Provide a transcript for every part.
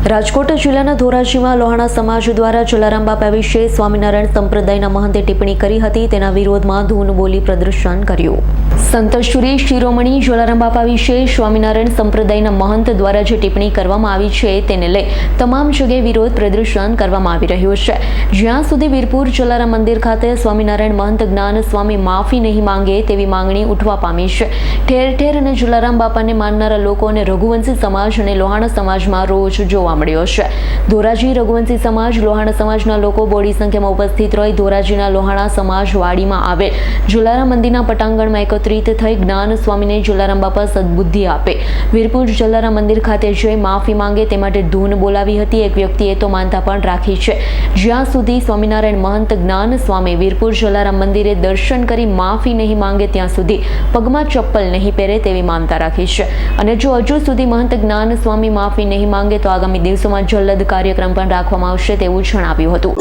રાજકોટ જિલ્લાના ધોરાજીમાં લોહાણા સમાજ દ્વારા જલારામ બાપા વિશે સ્વામિનારાયણ સંપ્રદાયના મહંતે ટિપ્પણી કરી હતી. તેના વિરોધમાં ધૂન બોલી પ્રદર્શન કર્યું. સંત શ્રી શિરોમણી જલારામ બાપા વિશે સ્વામિનારાયણ સંપ્રદાયના મહંત દ્વારા જે ટિપ્પણી કરવામાં આવી છે તેને લઈ તમામ જગ્યાએ વિરોધ પ્રદર્શન કરવામાં આવી રહ્યું છે. જ્યાં સુધી વીરપુર જલારામ મંદિર ખાતે સ્વામિનારાયણ મહંત જ્ઞાન સ્વામી માફી નહીં માંગે તેવી માંગણી ઉઠવા પામી છે. ઠેર ઠેર અને જલારામ બાપાને માનનારા લોકો અને રઘુવંશી સમાજ અને લોહાણા સમાજમાં રોષ જોવા મળ્યો છે. ધોરાજી રઘુવંશી સમાજ લોહાણા સમાજના લોકો બોડી સંખ્યામાં ઉપસ્થિત રહી ધોરાજીના લોહાણા સમાજ વાડીમાં આવેલ જલારામ મંદિરના પટાંગણમાં એકત્રિત થઈ જ્ઞાન સ્વામીને જલારામ બાપા સદબુદ્ધિ આપે, વીરપુર જલારામ મંદિર ખાતે જઈ માફી માંગે તે માટે ધૂન બોલાવી હતી. એક વ્યક્તિએ તો માનતા પણ રાખી છે. જ્યાં સુધી સ્વામિનારાયણ મહંત જ્ઞાન સ્વામી વીરપુર જલારામ મંદિરે દર્શન કરી માફી નહીં માંગે ત્યાં સુધી પગમાં ચપ્પલ નહીં પહેરે તેવી માનતા રાખી છે. અને જો હજુ સુધી મહંત જ્ઞાન સ્વામી માફી નહીં માંગે તો આગામી દિવસોમાં જલ્દ કાર્યક્રમ પણ રાખવામાં આવશે તેવું જણાવ્યું હતું.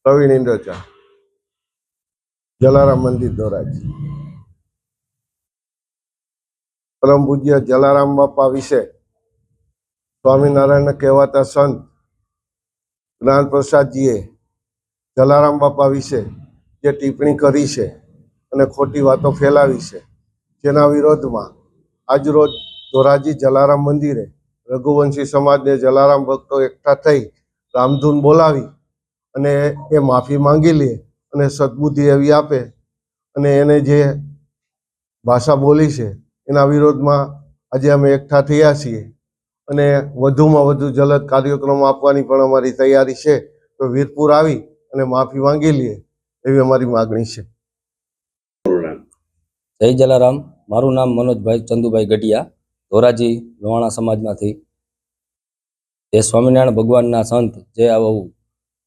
પ્રવીણ ઇન્દ્રચા, જલારામ મંદિર ધોરાજી. પરમ પૂજ્ય જલારામ બાપા વિશે સ્વામિનારાયણ કહેવાતા સંત જ્ઞાન પ્રસાદજીએ જલારામ બાપા વિશે જે ટિપ્પણી કરી છે અને ખોટી વાતો ફેલાવી છે, જેના વિરોધમાં આજરોજ ધોરાજી જલારામ મંદિરે રઘુવંશી સમાજને જલારામ ભક્તો એકઠા થઈ રામધૂન બોલાવી અને એ માફી માંગી લે અને સદબુદ્ધિ એવી આપે અને એને જે ભાષા બોલી છે એના વિરોધમાં આજે અમે એકઠા થયા છીએ અને વધુમાં વધુ જલદ કાર્યક્રમો આપવાની પણ અમારી તૈયારી છે. તો વીરપુર આવી અને માફી માંગી લઈએ એવી અમારી માગણી છે. જય જલારામ. મારું નામ મનોજભાઈ ચંદુભાઈ ગઢિયા, ધોરાજી લોહાણા સમાજમાંથી. જે સ્વામિનારાયણ ભગવાનના સંત જે આવું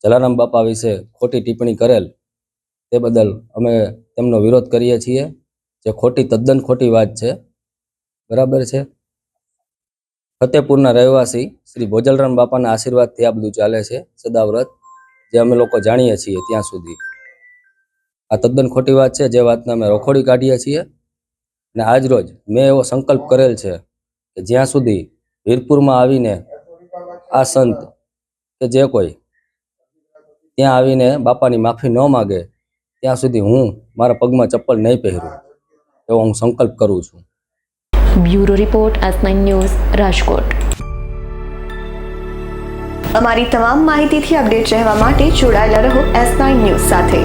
જલારામ બાપા વિશે ખોટી ટિપ્પણી કરેલ તે બદલ અમે તેમનો વિરોધ કરીએ છીએ. જે ખોટી તદ્દન ખોટી વાત છે. બરાબર છે. ફતેપુરના રહેવાસી શ્રી ભોજલરામ બાપાના આશીર્વાદથી આ બધું ચાલે છે સદાવ્રત, જે અમે લોકો જાણીએ છીએ ત્યાં સુધી. આ તદ્દન ખોટી વાત છે. જે વાતને અમે રખોડી કાઢીએ છીએ. અને આજ રોજ મેં એવો સંકલ્પ કરેલ છે કે જ્યાં સુધી વીરપુરમાં આવીને આ સંત કે જે કોઈ ત્યાં આવીને બાપાની માફી ન માગે ત્યાં સુધી હું મારા પગમાં ચપ્પલ નહીં પહેરું એવો હું સંકલ્પ કરું છું. Bureau report S9 news, Rajkot. અમારી તમામ માહિતીથી અપડેટ રહેવા માટે જોડાયેલા રહો S9 ન્યૂઝ સાથે.